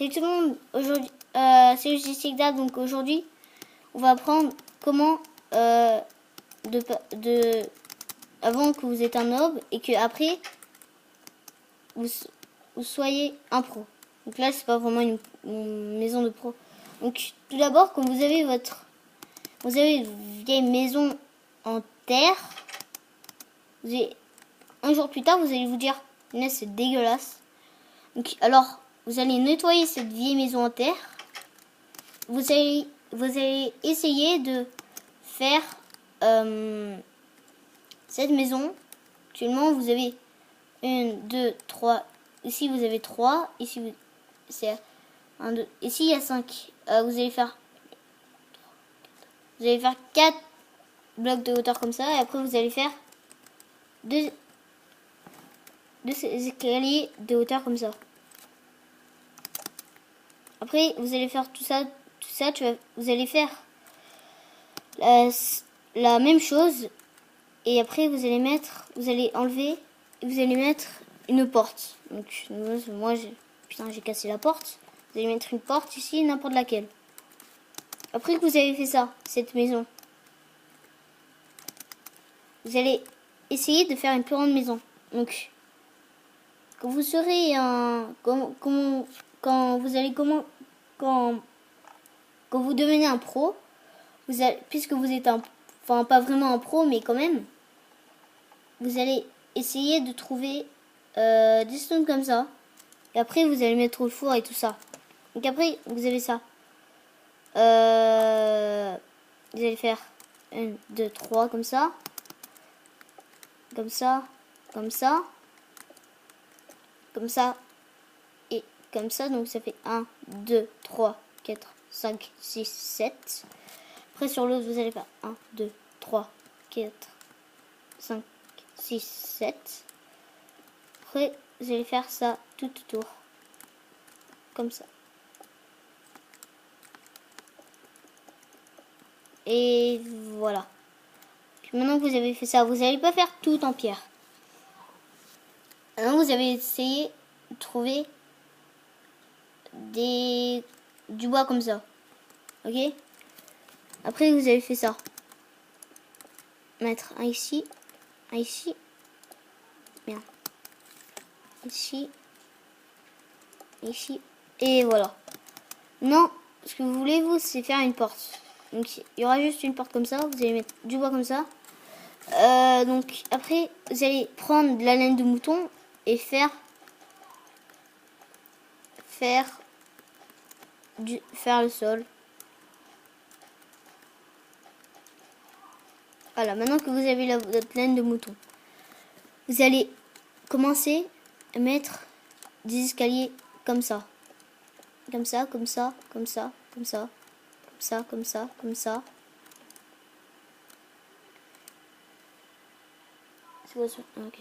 Salut tout le monde, aujourd'hui, c'est Jessica. Donc aujourd'hui, on va apprendre comment avant que vous êtes un nob et que après vous soyez un pro. Donc là, c'est pas vraiment une maison de pro. Donc tout d'abord, quand vous avez une vieille maison en terre, un jour plus tard, vous allez vous dire, c'est dégueulasse. Donc alors, vous allez nettoyer cette vieille maison en terre. Vous allez essayer de faire cette maison. Actuellement, vous avez 1, 2, 3. Ici, vous avez 3. Ici, c'est 1, 2. Ici, il y a 5. Vous allez faire 4 blocs de hauteur comme ça. Et après, vous allez faire 2 escaliers de hauteur comme ça. Après, vous allez faire tout ça, vous allez faire la même chose. Et après, vous allez enlever, et vous allez mettre une porte. Donc, moi, j'ai cassé la porte. Vous allez mettre une porte ici, n'importe laquelle. Après que vous avez fait ça, cette maison, vous allez essayer de faire une plus grande maison. Donc, quand vous serez quand vous devenez un pro, puisque vous êtes enfin pas vraiment un pro, mais quand même, vous allez essayer de trouver des stones comme ça. Et après, vous allez mettre au four et tout ça. Donc après, vous avez ça. Vous allez faire 1, 2, 3 comme ça. Comme ça. Comme ça. Comme ça. Et comme ça. Donc ça fait 1, 2, 3, 4, 5, 6, 7. Après sur l'autre, vous allez faire 1, 2, 3, 4, 5, 6, 7. Après, vous allez faire ça tout autour. Comme ça. Et voilà. Puis maintenant que vous avez fait ça, vous n'allez pas faire tout en pierre. Maintenant, vous avez essayé de trouver du bois comme ça. Ok? Après, vous avez fait ça. Mettre un ici. Un ici. Bien. Ici. Ici. Et voilà. Non, ce que vous voulez, c'est faire une porte. Donc, il y aura juste une porte comme ça. Vous allez mettre du bois comme ça. Donc, après, vous allez prendre de la laine de mouton et faire le sol. Voilà, maintenant que vous avez votre laine de mouton, vous allez commencer à mettre des escaliers comme ça. Comme ça, comme ça, comme ça, comme ça, comme ça, comme ça, comme ça. C'est quoi ça? Ok.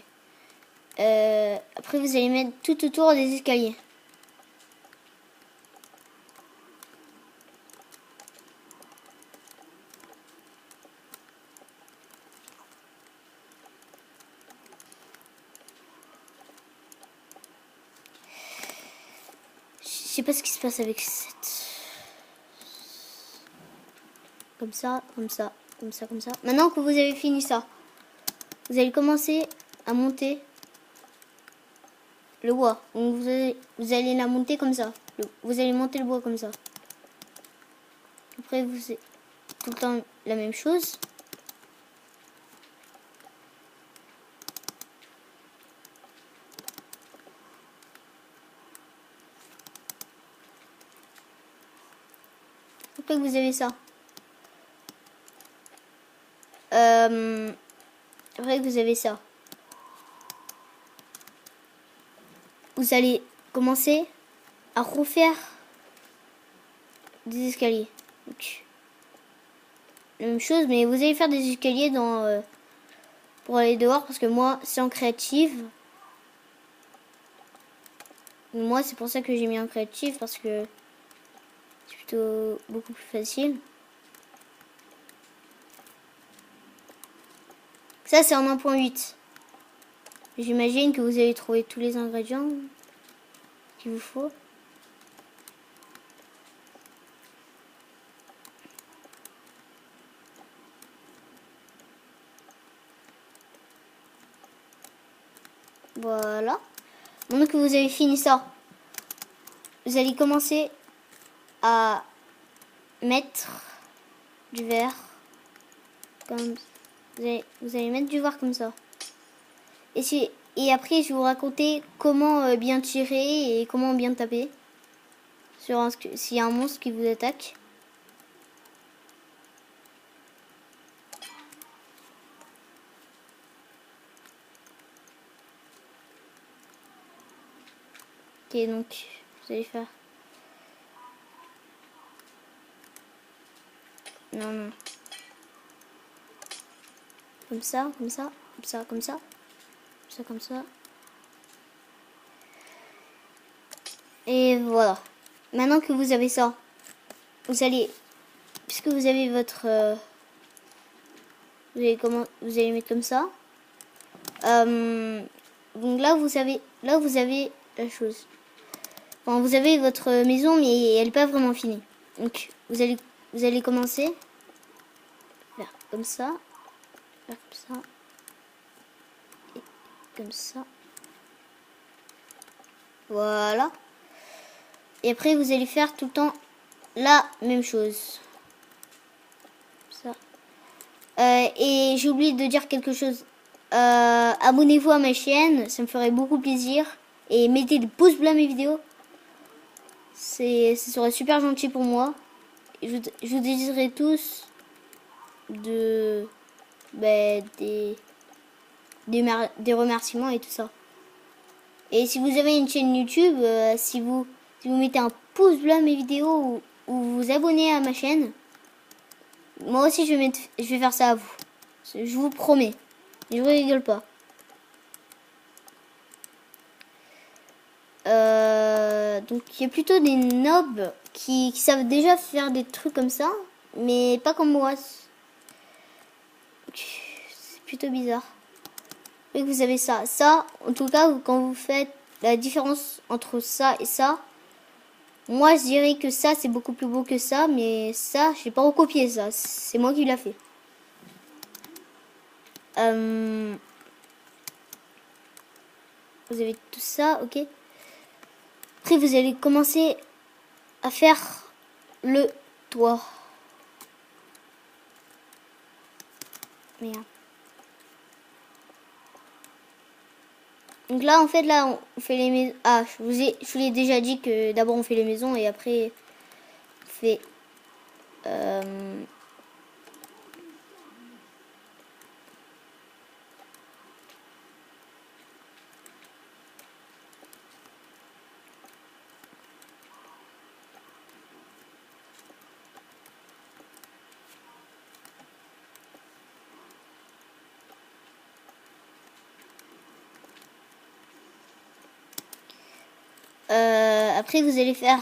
Après, vous allez mettre tout autour des escaliers. Je sais pas ce qui se passe avec cette... Comme ça, comme ça, comme ça, comme ça. Maintenant que vous avez fini ça, vous allez commencer à monter le bois. Donc vous allez la monter comme ça. Vous allez monter le bois comme ça. Après, vous tout le temps la même chose. Après que vous avez ça. Après que vous avez ça. Vous allez commencer à refaire des escaliers. Donc, la même chose, mais vous allez faire des escaliers pour aller dehors, parce que moi, c'est en créative. Moi, c'est pour ça que j'ai mis en créative, parce que c'est plutôt beaucoup plus facile. Ça, c'est en 1.8. J'imagine que vous avez trouvé tous les ingrédients qu'il vous faut. Voilà. Maintenant que vous avez fini ça, vous allez commencer à mettre du verre. Comme vous allez mettre du verre comme ça. Et après, je vais vous raconter comment bien tirer et comment bien taper sur s'il y a un monstre qui vous attaque. Ok, donc vous allez faire. Non, non. Comme ça, comme ça, comme ça, comme ça. Ça comme ça. Et voilà. Maintenant que vous avez ça, vous allez, puisque vous avez votre, vous allez mettre comme ça. Donc là vous avez la chose. Enfin, vous avez votre maison, mais elle n'est pas vraiment finie. Donc vous allez commencer faire comme ça, faire comme ça, et comme ça. Voilà. Et après vous allez faire tout le temps la même chose. Ça. Et j'ai oublié de dire quelque chose. Abonnez-vous à ma chaîne, ça me ferait beaucoup plaisir. Et mettez des pouces bleus à mes vidéos. Ce serait super gentil pour moi. Je vous désirerai tous des remerciements et tout ça. Et si vous avez une chaîne YouTube, si vous mettez un pouce bleu à mes vidéos ou vous vous abonnez à ma chaîne, moi aussi je vais faire ça à vous. Je vous promets. Je vous rigole pas. Donc il y a plutôt des nobs qui savent déjà faire des trucs comme ça, mais pas comme moi. C'est plutôt bizarre. Et vous avez ça. Ça, en tout cas, quand vous faites la différence entre ça et ça, moi je dirais que ça c'est beaucoup plus beau que ça, mais ça, j'ai pas recopié ça. C'est moi qui l'a fait. Vous avez tout ça, ok. Après, vous allez commencer à faire le toit. Merde. Donc là, en fait, là, on fait les maisons. Ah, je vous l'ai déjà dit que d'abord on fait les maisons et après on fait. Après, vous allez faire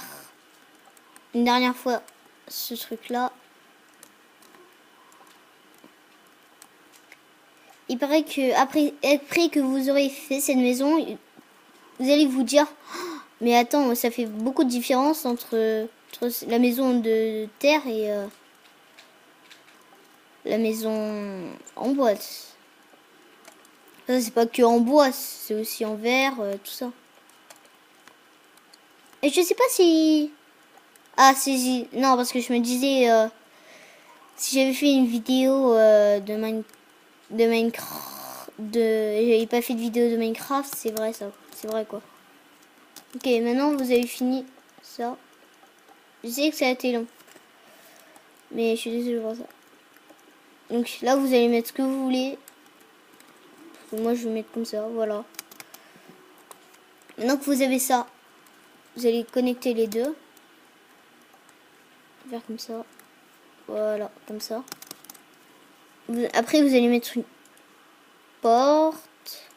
une dernière fois ce truc-là. Il paraît que après que vous aurez fait cette maison, vous allez vous dire, oh, mais attends, ça fait beaucoup de différence entre la maison de terre et la maison en bois. Ça, c'est pas que en bois, c'est aussi en verre, tout ça. Et je sais pas si... Ah, non, parce que je me disais, si j'avais fait une vidéo de Minecraft, j'avais pas fait de vidéo de Minecraft, c'est vrai ça, c'est vrai quoi. Ok, maintenant vous avez fini ça. Je sais que ça a été long, mais je suis désolée pour ça. Donc là vous allez mettre ce que vous voulez. Moi je vais mettre comme ça, voilà. Maintenant que vous avez ça, vous allez connecter les deux. Faire comme ça. Voilà, comme ça. Après vous allez mettre une porte.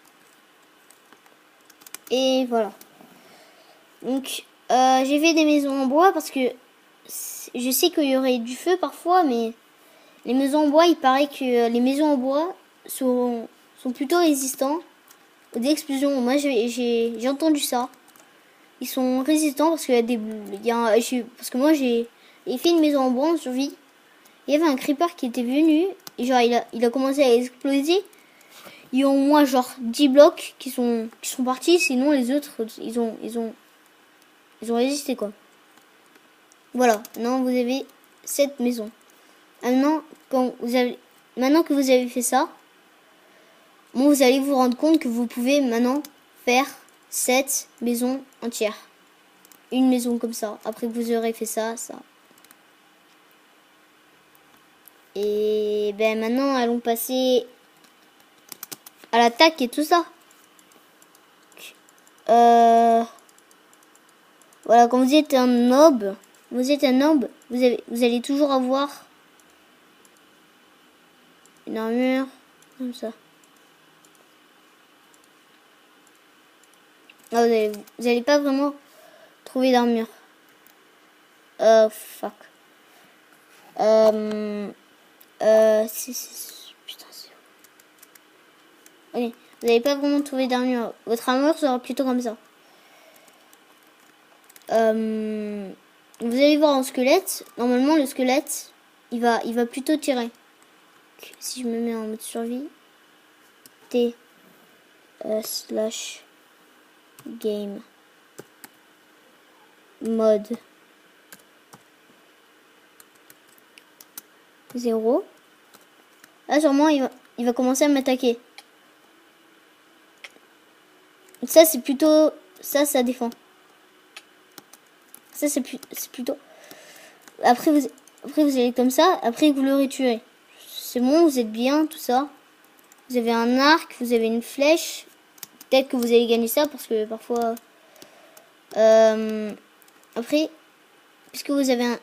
Et voilà. Donc j'ai fait des maisons en bois parce que je sais qu'il y aurait du feu parfois, mais les maisons en bois, il paraît que les maisons en bois sont plutôt résistants aux explosions. Moi j'ai entendu ça. Ils sont résistants parce qu'il y a parce que moi j'ai fait une maison en bois en survie. Il y avait un creeper qui était venu et genre il a commencé à exploser. il y a au moins genre 10 blocs qui sont partis. Sinon, les autres, ils ont résisté, quoi. Voilà. Maintenant, vous avez cette maison. Maintenant, maintenant que vous avez fait ça, bon, vous allez vous rendre compte que vous pouvez maintenant faire cette maison entière. Une maison comme ça. Après que vous aurez fait ça. Et ben maintenant, allons passer à l'attaque et tout ça. Voilà, quand vous êtes un nob, vous allez toujours avoir une armure comme ça. Ah, vous allez pas vraiment trouver d'armure. Fuck. Putain, c'est où? Ok, vous n'allez pas vraiment trouver d'armure. Votre armure sera plutôt comme ça. Vous allez voir un squelette. Normalement, le squelette, il va plutôt tirer. Si je me mets en mode survie, T slash game mode 0. Là, sûrement, il va commencer à m'attaquer. Ça, c'est plutôt... Ça défend. Ça, c'est plutôt... Après, vous allez comme ça. Après, vous l'aurez tué. C'est bon, vous êtes bien, tout ça. Vous avez un arc, vous avez une flèche. Peut-être que vous allez gagner ça, parce que parfois... après, puisque vous avez un...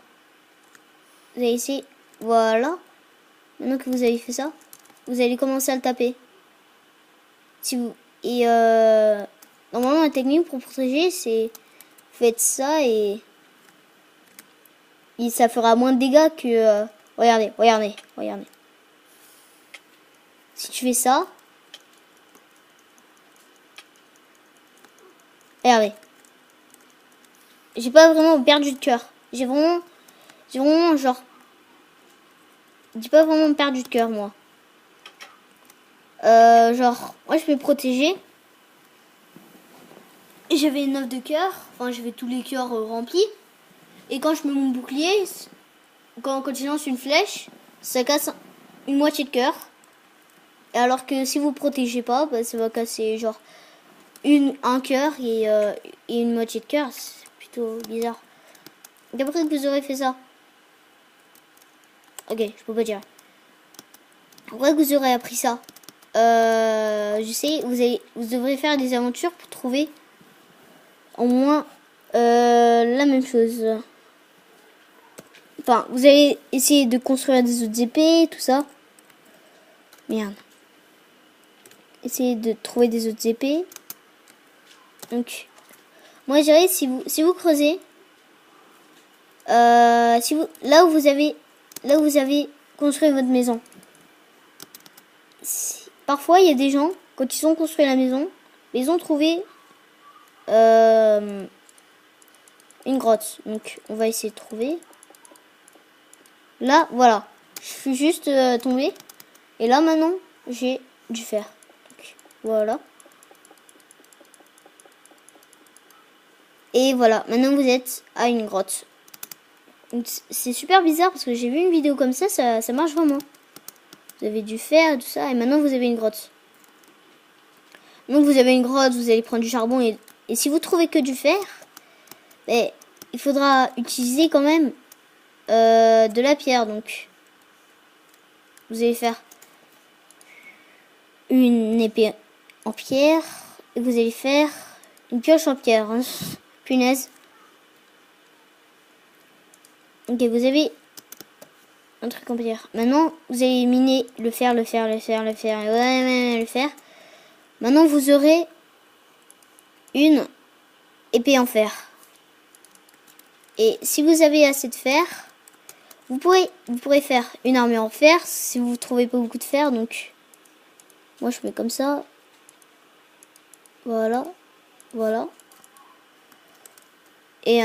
Vous allez essayer... Voilà. Maintenant que vous avez fait ça, vous allez commencer à le taper. Si vous... Et normalement, la technique pour protéger, c'est... Faites ça et ça fera moins de dégâts que... regardez. Si tu fais ça... Regardez. J'ai pas vraiment perdu de cœur. J'ai vraiment genre... J'ai pas vraiment perdu de cœur, moi. Genre, moi je vais protéger. Et j'avais 9 de cœur. Enfin, j'avais tous les cœurs remplis. Et quand je mets mon bouclier, quand je lance une flèche, ça casse une moitié de cœur. Et alors que si vous protégez pas, bah, ça va casser genre un cœur et une moitié de cœur. C'est plutôt bizarre. Et après que vous aurez fait ça. Ok, je peux pas dire. Après que vous aurez appris ça. Je sais, vous devrez faire des aventures pour trouver au moins la même chose. Enfin, vous allez essayer de construire des autres épées, tout ça. Merde. Essayez de trouver des autres épées. Donc, moi je dirais si vous creusez, là où vous avez construit votre maison. Parfois il y a des gens quand ils ont construit la maison, ils ont trouvé une grotte. Donc on va essayer de trouver. Là, voilà. Je suis juste tombée. Et là, maintenant, j'ai du fer. Donc, voilà. Et voilà. Maintenant, vous êtes à une grotte. C'est super bizarre parce que j'ai vu une vidéo comme ça marche vraiment. Vous avez du fer et tout ça. Et maintenant, vous avez une grotte. Donc, vous avez une grotte, vous allez prendre du charbon. Et si vous trouvez que du fer, ben, il faudra utiliser quand même de la pierre. Donc, vous allez faire une épée en pierre et vous allez faire une pioche en pierre. Hein. Punaise. Ok, vous avez un truc en pierre. Maintenant, vous allez miner le fer. Ouais, le fer. Maintenant, vous aurez une épée en fer. Et si vous avez assez de fer, vous pourrez faire une armure en fer si vous ne trouvez pas beaucoup de fer. Donc, moi, je mets comme ça. Voilà. Et